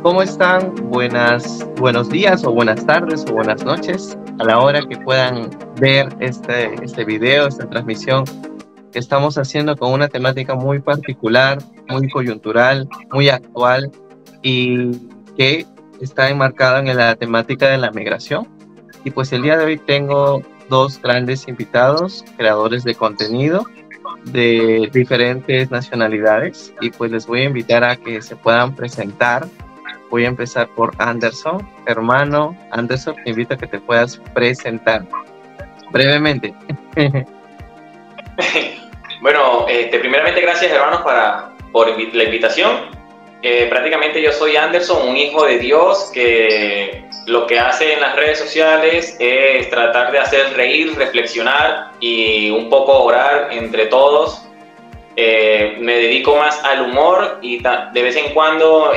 ¿Cómo están? Buenos días o buenas tardes o buenas noches a la hora que puedan ver este video, esta transmisión que estamos haciendo con una temática muy particular, muy coyuntural, muy actual y que está enmarcada en la temática de la migración. Y pues el día de hoy tengo dos grandes invitados, creadores de contenido de diferentes nacionalidades, y pues les voy a invitar a que se puedan presentar. Voy a empezar por Anderson. Hermano Anderson, te invito a que te puedas presentar brevemente. Bueno, primeramente gracias hermanos por la invitación. Prácticamente yo soy Anderson, un hijo de Dios que lo que hace en las redes sociales es tratar de hacer reír, reflexionar y un poco orar entre todos. Me dedico más al humor y de vez en cuando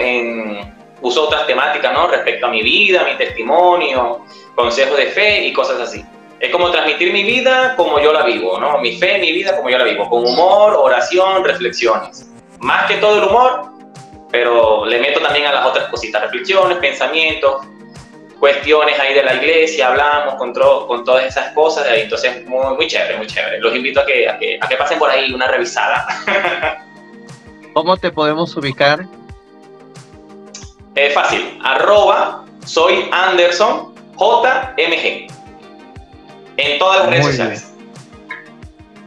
uso otras temáticas, ¿no? Respecto a mi vida, mi testimonio, consejos de fe y cosas así. Es como transmitir mi vida como yo la vivo, ¿no? Mi fe, mi vida como yo la vivo, con humor, oración, reflexiones. Más que todo el humor, pero le meto también a las otras cositas, reflexiones, pensamientos, cuestiones ahí de la iglesia, hablamos con todas esas cosas, entonces muy chévere, muy chévere. Los invito a que pasen por ahí una revisada. ¿Cómo te podemos ubicar? Es fácil, @soy Anderson JMG en todas las redes sociales.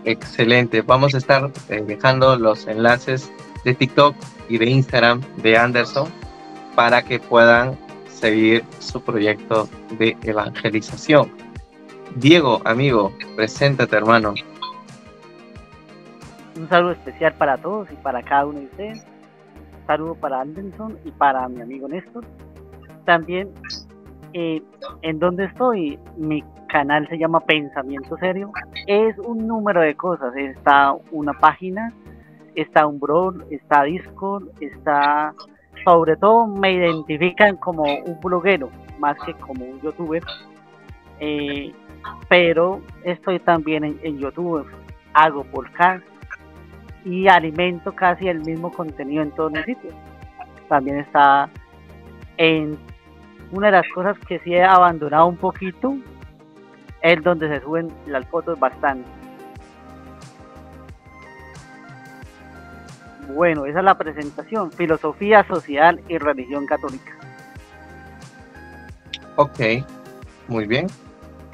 Excelente, vamos a estar dejando los enlaces de TikTok y de Instagram de Anderson para que puedan seguir su proyecto de evangelización. Diego, amigo, preséntate, hermano. Un saludo especial para todos y para cada uno de ustedes. Un saludo para Anderson y para mi amigo Néstor. También, en donde estoy, mi canal se llama Pensamiento Serio. Es un número de cosas. Está una página, está un blog, está Discord, está... Sobre todo me identifican como un bloguero, más que como un youtuber. Pero estoy también en YouTube, hago podcast y alimento casi el mismo contenido en todos mis sitios. También está en una de las cosas que sí he abandonado un poquito, es donde se suben las fotos bastante. Bueno, esa es la presentación: filosofía, sociedad y religión católica. Ok, muy bien.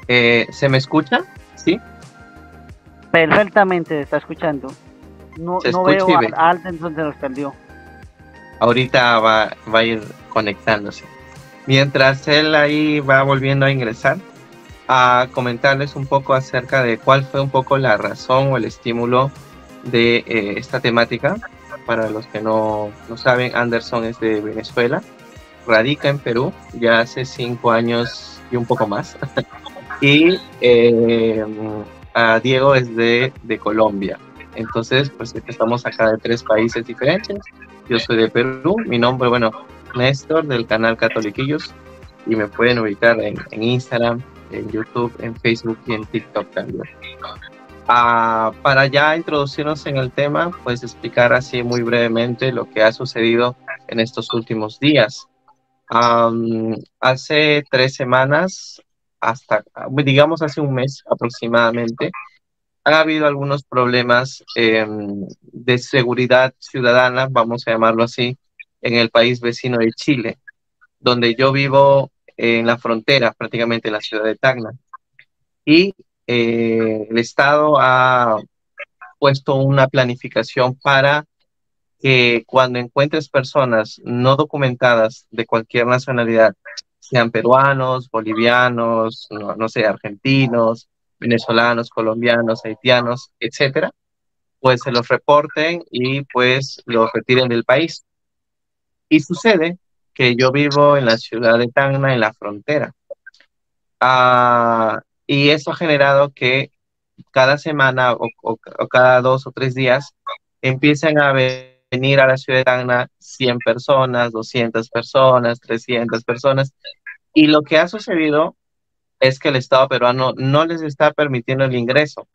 ¿Se me escucha? ¿Sí? Perfectamente se está escuchando. No veo a Anderson, se nos perdió. Ahorita va a ir conectándose. Mientras él ahí va volviendo a ingresar, a comentarles un poco acerca de cuál fue un poco la razón o el estímulo de esta temática. Para los que no saben, Anderson es de Venezuela, radica en Perú ya hace 5 años y un poco más. Y Diego es de Colombia. Entonces, pues estamos acá de 3 países diferentes. Yo soy de Perú, mi nombre, bueno, Néstor, del canal Catoliquillos, y me pueden ubicar en Instagram, en YouTube, en Facebook y en TikTok también. Para ya introducirnos en el tema, pues explicar así muy brevemente lo que ha sucedido en estos últimos días. Hace 3 semanas, digamos hace un mes aproximadamente, ha habido algunos problemas de seguridad ciudadana, vamos a llamarlo así, en el país vecino de Chile, donde yo vivo en la frontera, prácticamente en la ciudad de Tacna. Y el Estado ha puesto una planificación para que cuando encuentres personas no documentadas de cualquier nacionalidad, sean peruanos, bolivianos, no sé, argentinos, venezolanos, colombianos, haitianos, etcétera, pues se los reporten y pues los retiren del país. Y sucede que yo vivo en la ciudad de Tacna, en la frontera. Y eso ha generado que cada semana o cada 2 o 3 días empiezan a venir a la ciudad de Tacna 100 personas, 200 personas, 300 personas. Y lo que ha sucedido es que el Estado peruano no les está permitiendo el ingreso.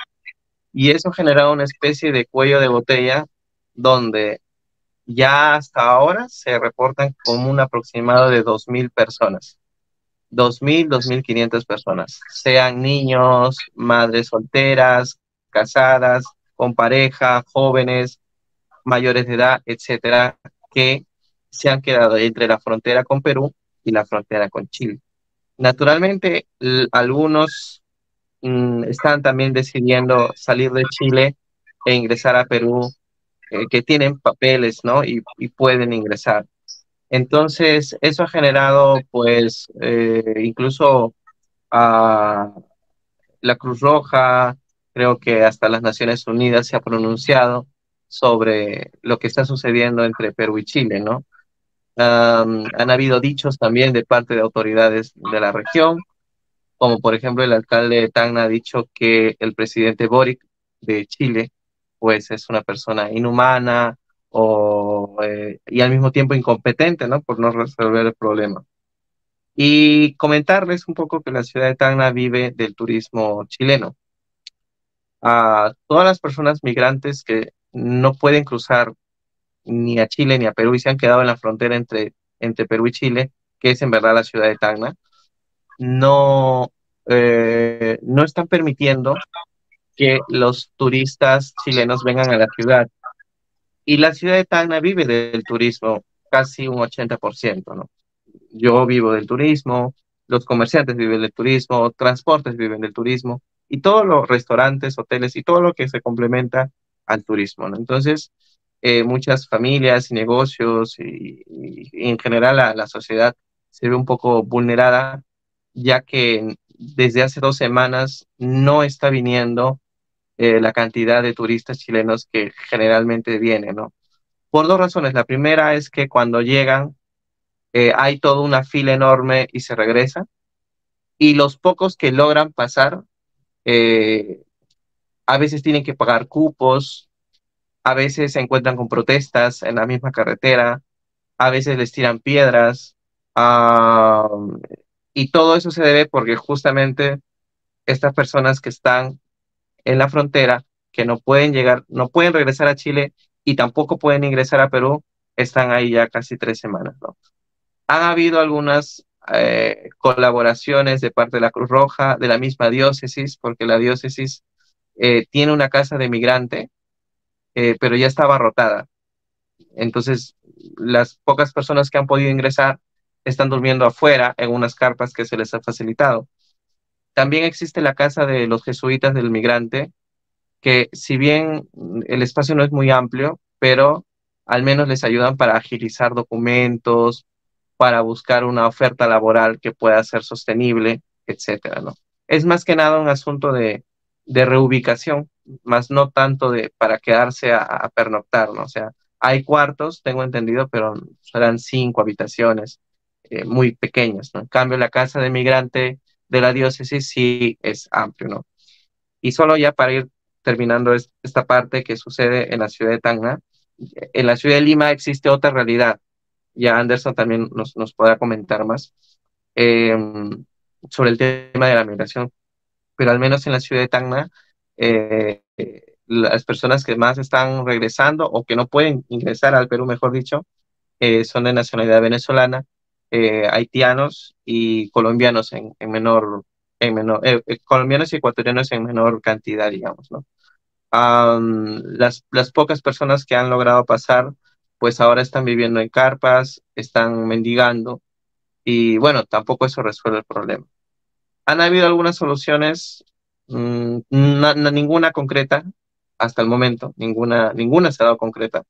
Y eso ha generado una especie de cuello de botella donde Ya hasta ahora se reportan como un aproximado de 2.000 personas. 2.000, 2.500 personas, sean niños, madres solteras, casadas, con pareja, jóvenes, mayores de edad, etcétera, que se han quedado entre la frontera con Perú y la frontera con Chile. Naturalmente, algunos están también decidiendo salir de Chile e ingresar a Perú, que tienen papeles, ¿no? Y pueden ingresar. Entonces, eso ha generado, pues, incluso a la Cruz Roja, creo que hasta las Naciones Unidas se ha pronunciado sobre lo que está sucediendo entre Perú y Chile, ¿no? Han habido dichos también de parte de autoridades de la región, como por ejemplo el alcalde de Tacna ha dicho que el presidente Boric de Chile, pues es una persona inhumana y al mismo tiempo incompetente, ¿no? Por no resolver el problema. Y comentarles un poco que la ciudad de Tacna vive del turismo chileno. A todas las personas migrantes que no pueden cruzar ni a Chile ni a Perú y se han quedado en la frontera entre Perú y Chile, que es en verdad la ciudad de Tacna, no, no están permitiendo que los turistas chilenos vengan a la ciudad. Y la ciudad de Tacna vive del turismo casi un 80%, ¿no? Yo vivo del turismo, los comerciantes viven del turismo, transportes viven del turismo, y todos los restaurantes, hoteles y todo lo que se complementa al turismo, ¿no? Entonces, muchas familias y negocios y en general la sociedad se ve un poco vulnerada, ya que desde hace 2 semanas no está viniendo la cantidad de turistas chilenos que generalmente vienen, ¿no? Por dos razones. La primera es que cuando llegan hay toda una fila enorme y se regresa, y los pocos que logran pasar eh, a veces tienen que pagar cupos, a veces se encuentran con protestas en la misma carretera, a veces les tiran piedras, ah, y todo eso se debe porque justamente estas personas que están en la frontera, que no pueden llegar, no pueden regresar a Chile y tampoco pueden ingresar a Perú, están ahí ya casi 3 semanas, ¿no? Han habido algunas colaboraciones de parte de la Cruz Roja, de la misma diócesis, porque la diócesis tiene una casa de migrante, pero ya está abarrotada. Entonces, las pocas personas que han podido ingresar están durmiendo afuera en unas carpas que se les ha facilitado. También existe la casa de los jesuitas del migrante, que si bien el espacio no es muy amplio, pero al menos les ayudan para agilizar documentos, para buscar una oferta laboral que pueda ser sostenible, etcétera, ¿no? Es más que nada un asunto de reubicación, más no tanto de para quedarse a pernoctar, ¿no? O sea, hay cuartos, tengo entendido, pero serán 5 habitaciones, muy pequeñas, ¿no? En cambio, la casa de migrante de la diócesis sí es amplio, ¿no? Y solo ya para ir terminando esta parte que sucede en la ciudad de Tacna, en la ciudad de Lima existe otra realidad. Ya Anderson también nos podrá comentar más eh, sobre el tema de la migración, pero al menos en la ciudad de Tacna, las personas que más están regresando o que no pueden ingresar al Perú, mejor dicho, son de nacionalidad venezolana, haitianos y colombianos colombianos y ecuatorianos en menor cantidad, digamos, ¿no? Las pocas personas que han logrado pasar, pues ahora están viviendo en carpas, están mendigando, y bueno, tampoco eso resuelve el problema. Han habido algunas soluciones, ninguna concreta hasta el momento, ninguna se ha dado concreta.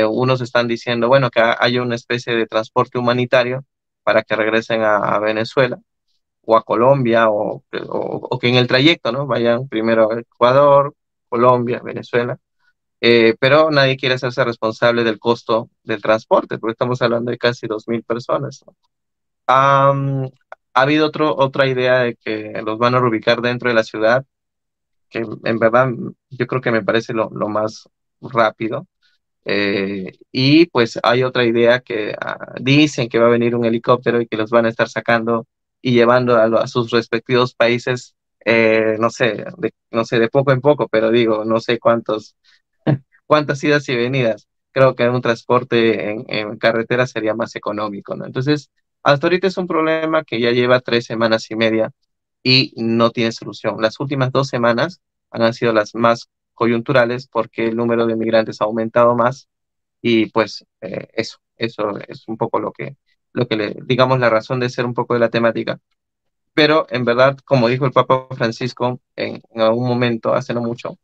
Unos están diciendo, bueno, que haya una especie de transporte humanitario para que regresen a Venezuela o a Colombia, o que en el trayecto, ¿no? Vayan primero a Ecuador, Colombia, Venezuela, pero nadie quiere hacerse responsable del costo del transporte, porque estamos hablando de casi 2.000 personas, ¿no? Ha habido otra idea de que los van a reubicar dentro de la ciudad, que en verdad yo creo que me parece lo más rápido. Y pues hay otra idea que dicen que va a venir un helicóptero y que los van a estar sacando y llevando a sus respectivos países, no sé, de poco en poco, pero digo, no sé cuántas idas y venidas. creo que un transporte en carretera sería más económico, ¿no? Entonces, hasta ahorita es un problema que ya lleva 3 semanas y media y no tiene solución. Las últimas 2 semanas han sido las más coyunturales porque el número de migrantes ha aumentado más y pues eso es un poco digamos, la razón de ser un poco de la temática. Pero en verdad, como dijo el Papa Francisco en algún momento, hace no mucho,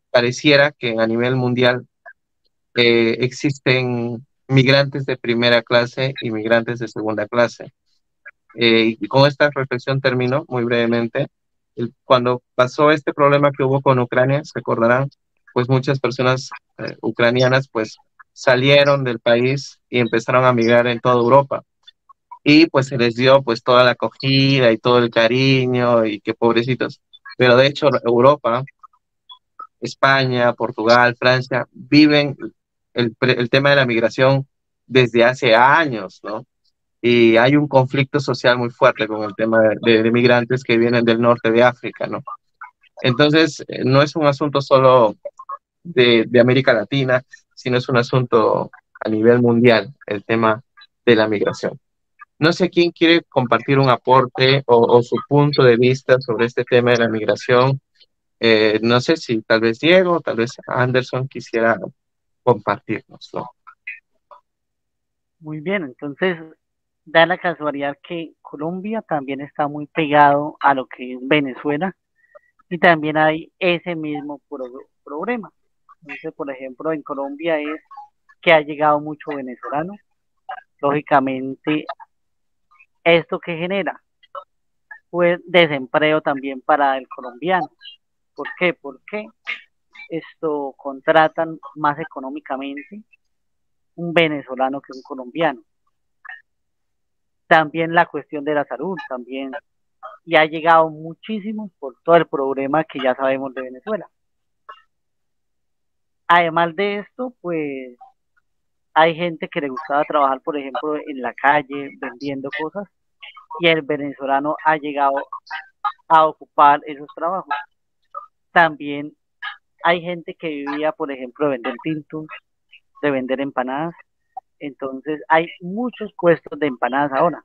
pareciera que a nivel mundial existen migrantes de primera clase y migrantes de segunda clase. Y con esta reflexión termino muy brevemente. Cuando pasó este problema que hubo con Ucrania, se acordarán, pues muchas personas ucranianas pues salieron del país y empezaron a migrar en toda Europa. Y pues se les dio pues toda la acogida y todo el cariño y qué pobrecitos. Pero de hecho Europa, España, Portugal, Francia, viven el tema de la migración desde hace años, ¿no? Y hay un conflicto social muy fuerte con el tema de migrantes que vienen del norte de África, ¿no? Entonces, no es un asunto solo de América Latina, sino es un asunto a nivel mundial, el tema de la migración. No sé quién quiere compartir un aporte o su punto de vista sobre este tema de la migración. No sé si tal vez Diego, tal vez Anderson quisiera compartirnoslo. Muy bien, entonces da la casualidad que Colombia también está muy pegado a lo que es Venezuela y también hay ese mismo problema. Entonces, por ejemplo, en Colombia es que ha llegado mucho venezolano. Lógicamente, ¿esto qué genera? Pues desempleo también para el colombiano. ¿Por qué? Porque esto contratan más económicamente un venezolano que un colombiano. También la cuestión de la salud, también, y ha llegado muchísimo por todo el problema que ya sabemos de Venezuela. Además de esto, pues hay gente que le gustaba trabajar, por ejemplo, en la calle vendiendo cosas y el venezolano ha llegado a ocupar esos trabajos. También hay gente que vivía, por ejemplo, de vender tintos, de vender empanadas. Entonces hay muchos puestos de empanadas ahora.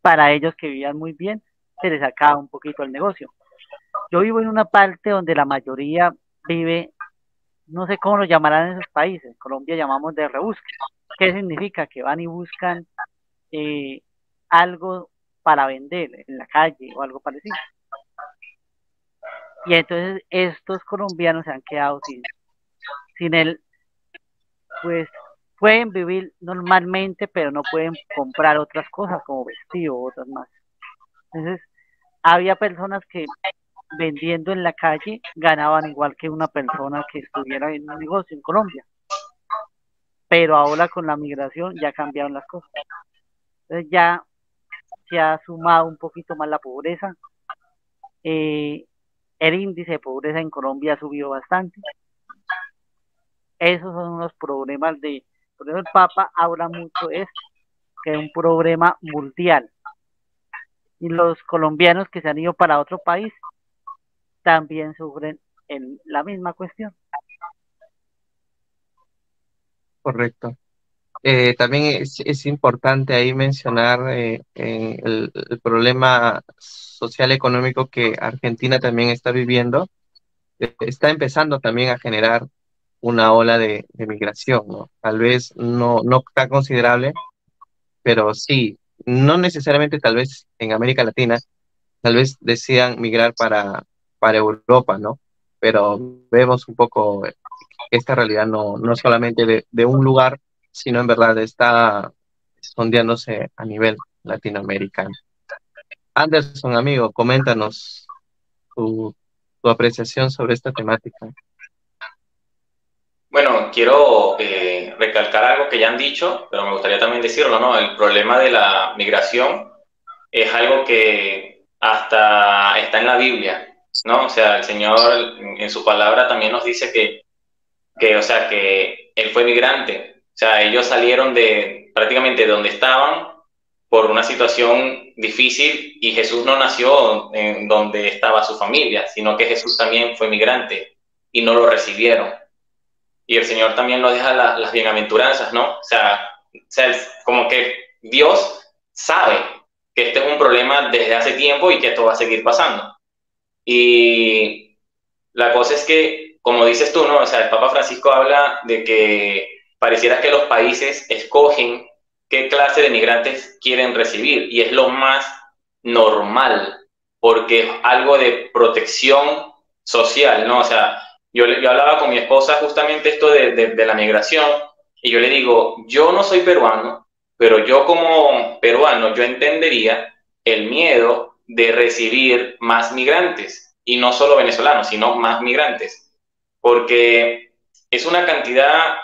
Para ellos que vivían muy bien, se les acaba un poquito el negocio. Yo vivo en una parte donde la mayoría vive, no sé cómo lo llamarán en esos países, en Colombia llamamos de rebusque. ¿Qué significa? Que van y buscan eh, algo para vender en la calle o algo parecido. Y entonces estos colombianos se han quedado sin él, pues pueden vivir normalmente, pero no pueden comprar otras cosas como vestido o otras más. Entonces, había personas que vendiendo en la calle ganaban igual que una persona que estuviera en un negocio en Colombia. Pero ahora con la migración ya cambiaron las cosas. Entonces ya se ha sumado un poquito más la pobreza. El índice de pobreza en Colombia ha subido bastante. Esos son los problemas por eso el Papa habla mucho de esto, que es un problema mundial. Y los colombianos que se han ido para otro país también sufren en la misma cuestión. Correcto. También es importante ahí mencionar el problema social económico que Argentina también está viviendo. Está empezando también a generar una ola de migración, ¿no? Tal vez no tan considerable, pero sí, no necesariamente tal vez en América Latina, tal vez decidan migrar para Europa, ¿no? Pero vemos un poco esta realidad no solamente de un lugar, sino en verdad está sondeándose a nivel latinoamericano. Anderson, amigo, coméntanos tu, tu apreciación sobre esta temática. Bueno, quiero recalcar algo que ya han dicho, pero me gustaría también decirlo, ¿no? El problema de la migración es algo que hasta está en la Biblia, ¿no? O sea, el Señor en su palabra también nos dice o sea, que Él fue migrante. O sea, ellos salieron prácticamente de donde estaban por una situación difícil y Jesús no nació en donde estaba su familia, sino que Jesús también fue migrante y no lo recibieron. y el Señor también nos deja las bienaventuranzas, ¿no? O sea, es como que Dios sabe que este es un problema desde hace tiempo y que esto va a seguir pasando. Y la cosa es que, como dices tú, ¿no? O sea, el Papa Francisco habla de que pareciera que los países escogen qué clase de migrantes quieren recibir, y es lo más normal, porque es algo de protección social, ¿no? O sea, yo hablaba con mi esposa justamente esto de la migración, y yo le digo, yo no soy peruano, pero yo como peruano, yo entendería el miedo de recibir más migrantes, y no solo venezolanos, sino más migrantes, porque es una cantidad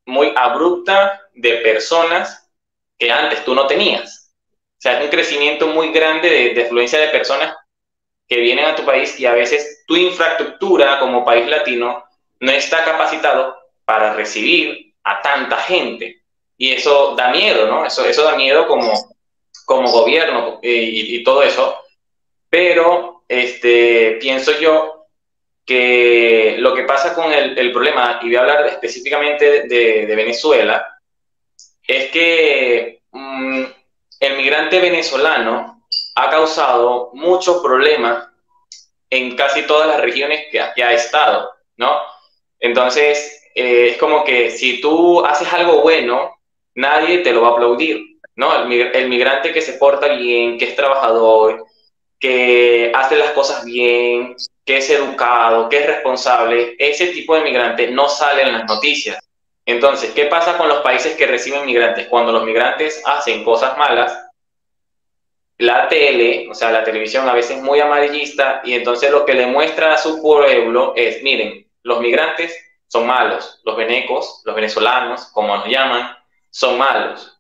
muy abrupta de personas que antes tú no tenías. O sea, es un crecimiento muy grande de afluencia de personas que vienen a tu país, y a veces tu infraestructura como país latino no está capacitado para recibir a tanta gente. Y eso da miedo, ¿no? Eso da miedo como gobierno y todo eso. Pero pienso yo que lo que pasa con el problema, y voy a hablar específicamente de Venezuela, es que el migrante venezolano ha causado muchos problemas en casi todas las regiones que ha estado, ¿no? Entonces, es como que si tú haces algo bueno, nadie te lo va a aplaudir, ¿no? El migrante que se porta bien, que es trabajador, que hace las cosas bien, que es educado, que es responsable, ese tipo de migrante no sale en las noticias. Entonces, ¿qué pasa con los países que reciben migrantes? Cuando los migrantes hacen cosas malas, la tele, o sea, la televisión a veces es muy amarillista, y entonces lo que le muestra a su pueblo es, miren, los migrantes son malos, los venecos, los venezolanos, como nos llaman, son malos.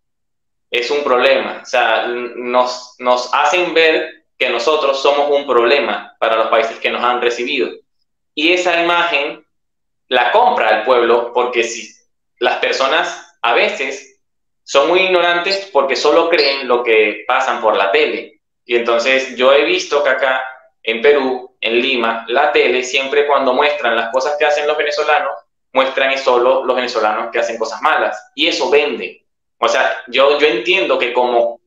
Es un problema, o sea, nos hacen ver que nosotros somos un problema para los países que nos han recibido. Y esa imagen la compra el pueblo, porque si las personas a veces son muy ignorantes porque solo creen lo que pasan por la tele. Y entonces yo he visto que acá en Perú, en Lima, la tele siempre cuando muestran las cosas que hacen los venezolanos, muestran solo los venezolanos que hacen cosas malas. Y eso vende. O sea, yo entiendo que como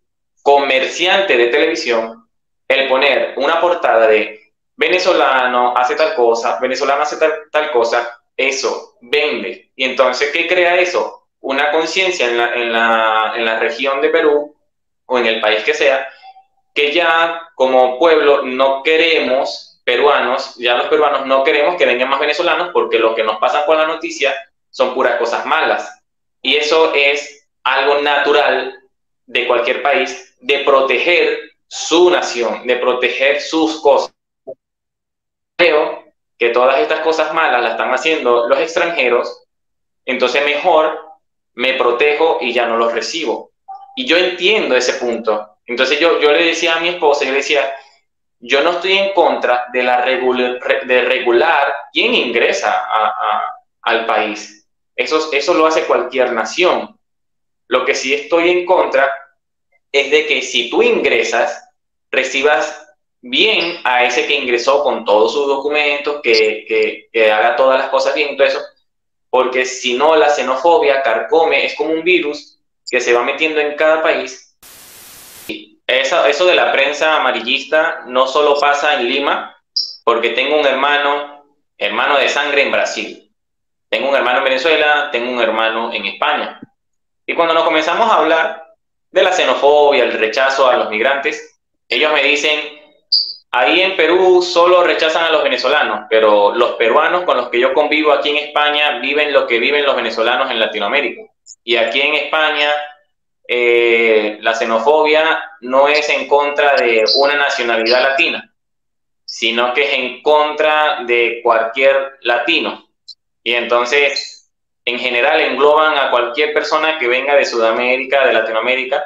comerciante de televisión, el poner una portada de venezolano hace tal cosa, venezolano hace tal cosa, eso vende. Y entonces, ¿qué crea eso? Una conciencia en la región de Perú o en el país que sea, que ya como pueblo no queremos peruanos, ya los peruanos no queremos que vengan más venezolanos, porque lo que nos pasa con la noticia son puras cosas malas. Y eso es algo natural de cualquier país, de proteger su nación, de proteger sus cosas. Creo que todas estas cosas malas las están haciendo los extranjeros, entonces mejor me protejo y ya no los recibo. Y yo entiendo ese punto. Entonces yo le decía a mi esposa, yo le decía, yo no estoy en contra de de regular quién ingresa al país. Eso lo hace cualquier nación. Lo que sí estoy en contra es de que si tú ingresas, recibas bien a ese que ingresó con todos sus documentos, que haga todas las cosas bien y todo eso, porque si no, la xenofobia carcome, es como un virus que se va metiendo en cada país. Eso de la prensa amarillista no solo pasa en Lima, porque tengo un hermano de sangre en Brasil, tengo un hermano en Venezuela, tengo un hermano en España. Y cuando nos comenzamos a hablar de la xenofobia, el rechazo a los migrantes, ellos me dicen, ahí en Perú solo rechazan a los venezolanos, pero los peruanos con los que yo convivo aquí en España viven lo que viven los venezolanos en Latinoamérica. Y aquí en España la xenofobia no es en contra de una nacionalidad latina, sino que es en contra de cualquier latino. Y entonces, en general, engloban a cualquier persona que venga de Sudamérica, de Latinoamérica,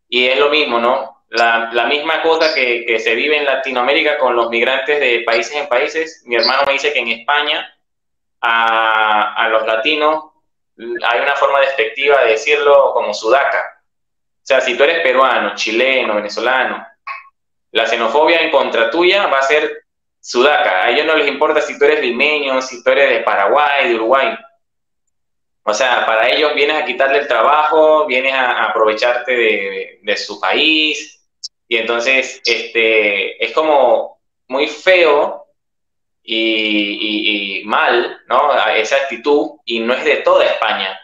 y es lo mismo, ¿no? La misma cosa que se vive en Latinoamérica con los migrantes de países en países. Mi hermano me dice que en España a los latinos hay una forma despectiva de decirlo como sudaca. O sea, si tú eres peruano, chileno, venezolano, la xenofobia en contra tuya va a ser sudaca. A ellos no les importa si tú eres limeño, si tú eres de Paraguay, de Uruguay. O sea, para ellos vienes a quitarle el trabajo, vienes a aprovecharte de su país, y entonces es como muy feo y mal, ¿no? Esa actitud, y no es de toda España.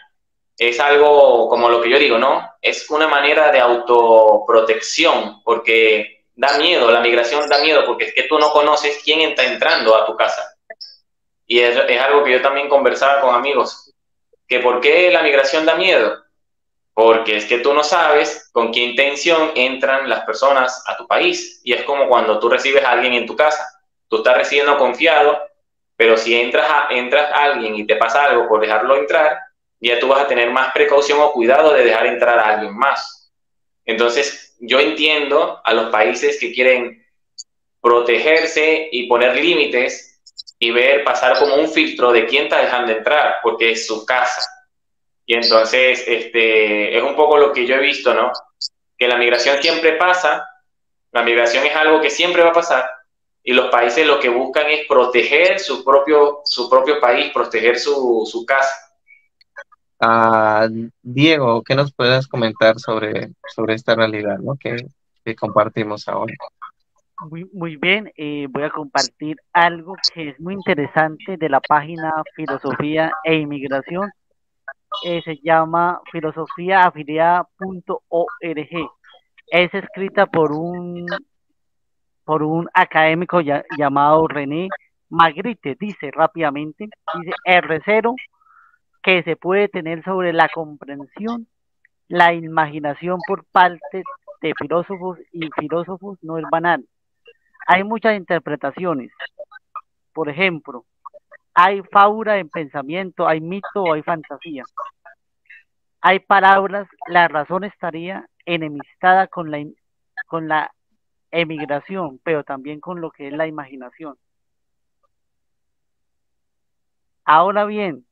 Es algo como lo que yo digo, ¿no? Es una manera de autoprotección, porque da miedo, la migración da miedo, porque es que tú no conoces quién está entrando a tu casa. Y es algo que yo también conversaba con amigos, que ¿por qué la migración da miedo? Porque es que tú no sabes con qué intención entran las personas a tu país. Y es como cuando tú recibes a alguien en tu casa. Tú estás recibiendo confiado, pero si entras a alguien y te pasa algo por dejarlo entrar, ya tú vas a tener más precaución o cuidado de dejar entrar a alguien más. Entonces, yo entiendo a los países que quieren protegerse y poner límites y ver, pasar como un filtro de quién está dejando entrar, porque es su casa. Y entonces, es un poco lo que yo he visto, ¿no? Que la migración siempre pasa, la migración es algo que siempre va a pasar, y los países lo que buscan es proteger su propio país, proteger su casa. Ah, Diego, ¿qué nos puedes comentar sobre esta realidad, ¿no? que compartimos ahora? Muy bien, voy a compartir algo que es muy interesante de la página Filosofía e Inmigración. Se llama filosofiaafiliada.org. Es escrita por un académico llamado René Magritte. Dice rápidamente, dice R0, que se puede tener sobre la comprensión, la imaginación por parte de filósofos y filósofos no es banal. Hay muchas interpretaciones. Por ejemplo, hay fábula en pensamiento, hay mito o hay fantasía. Hay palabras, la razón estaría enemistada con la emigración, pero también con lo que es la imaginación. Ahora bien,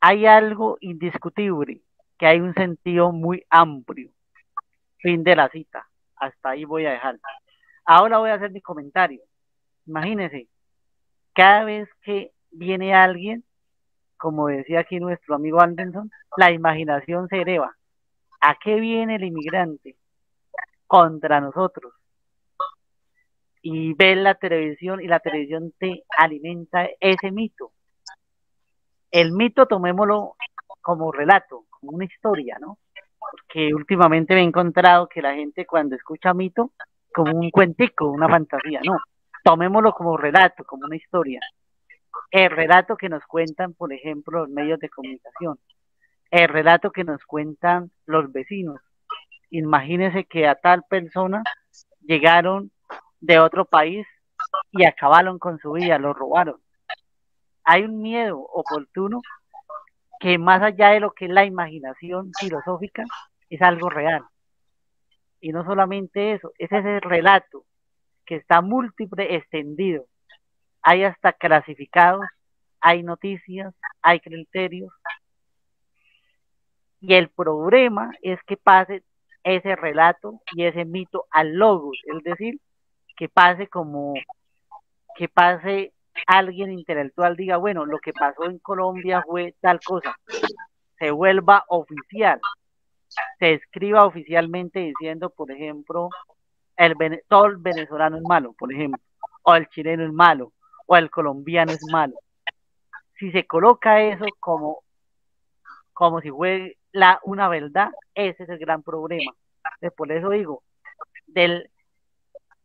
hay algo indiscutible, que hay un sentido muy amplio. Fin de la cita. Hasta ahí voy a dejar. Ahora voy a hacer mi comentario. Imagínense, cada vez que viene alguien, como decía aquí nuestro amigo Anderson, la imaginación se eleva. ¿A qué viene el inmigrante? Contra nosotros. Y ves la televisión y la televisión te alimenta ese mito. El mito tomémoslo como relato, como una historia, ¿no? Porque últimamente me he encontrado que la gente cuando escucha mito, como un cuentico, una fantasía, no. Tomémoslo como relato, como una historia. El relato que nos cuentan, por ejemplo, los medios de comunicación. El relato que nos cuentan los vecinos. Imagínense que a tal persona llegaron de otro país y acabaron con su vida, lo robaron. Hay un miedo oportuno que más allá de lo que es la imaginación filosófica, es algo real. Y no solamente eso, es ese relato que está múltiple, extendido. Hay hasta clasificados, hay noticias, hay criterios. Y el problema es que pase ese relato y ese mito al logos, es decir, que pase alguien intelectual diga, bueno, lo que pasó en Colombia fue tal cosa, se vuelva oficial, se escriba oficialmente diciendo, por ejemplo, todo el venezolano es malo, por ejemplo, o el chileno es malo, o el colombiano es malo. Si se coloca eso como si fuera una verdad, ese es el gran problema. Entonces, por eso digo,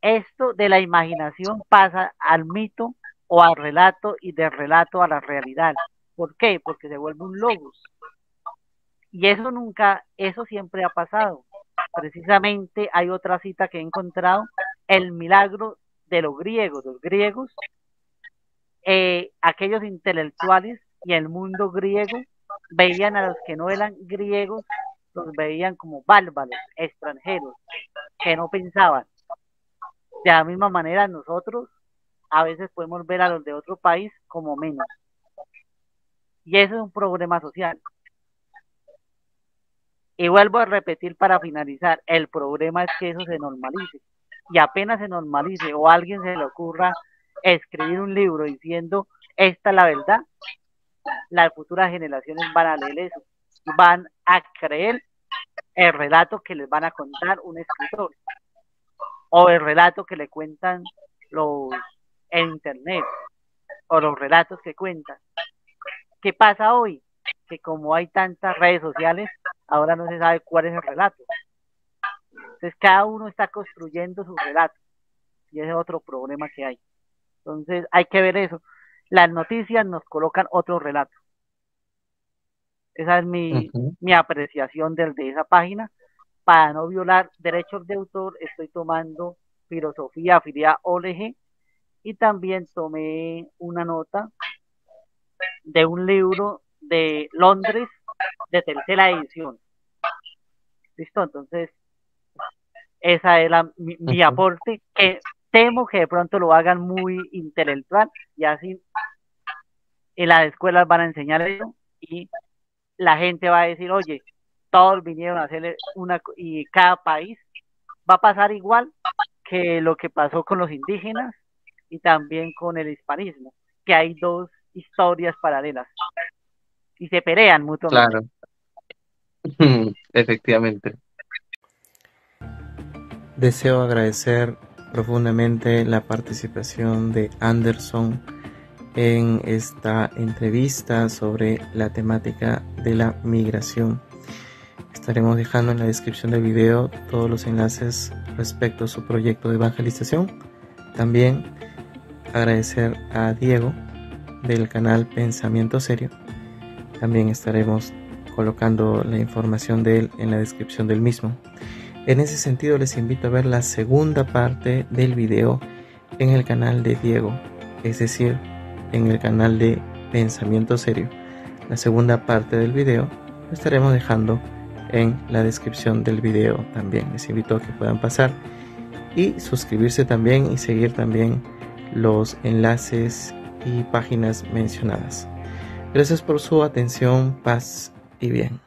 esto de la imaginación pasa al mito o al relato, y del relato a la realidad. ¿Por qué? Porque se vuelve un logos. Y eso siempre ha pasado. Precisamente hay otra cita que he encontrado, el milagro de los griegos. Los griegos, aquellos intelectuales y el mundo griego veían a los que no eran griegos, los veían como bárbaros, extranjeros, que no pensaban. De la misma manera nosotros a veces podemos ver a los de otro país como menos. Y eso es un problema social. Y vuelvo a repetir para finalizar, el problema es que eso se normalice. Y apenas se normalice o a alguien se le ocurra escribir un libro diciendo esta es la verdad, las futuras generaciones van a leer eso y van a creer el relato que les van a contar un escritor o el relato que le cuentan los en internet o los relatos que cuentan. ¿Qué pasa hoy? Que como hay tantas redes sociales, ahora no se sabe cuál es el relato. Entonces cada uno está construyendo su relato y ese es otro problema que hay. Entonces hay que ver eso. Las noticias nos colocan otro relato. Esa es mi apreciación de esa página. Para no violar derechos de autor, estoy tomando filosofía afiliada OLG y también tomé una nota de un libro de Londres de tercera edición. ¿Listo? Entonces, esa es mi aporte, que temo que de pronto lo hagan muy intelectual y así en las escuelas van a enseñar eso y la gente va a decir, oye, todos vinieron a hacerle y cada país va a pasar igual que lo que pasó con los indígenas y también con el hispanismo, que hay dos historias paralelas y se pelean mutuamente. Claro, efectivamente. Deseo agradecer profundamente la participación de Anderson en esta entrevista sobre la temática de la migración. Estaremos dejando en la descripción del video todos los enlaces respecto a su proyecto de evangelización. También agradecer a Diego del canal Pensamiento Serio. También estaremos colocando la información de él en la descripción del mismo. En ese sentido, les invito a ver la segunda parte del video en el canal de Diego, es decir, en el canal de Pensamiento Serio. La segunda parte del video lo estaremos dejando en la descripción del video también. Les invito a que puedan pasar y suscribirse también y seguir también los enlaces y páginas mencionadas. Gracias por su atención, paz y bien.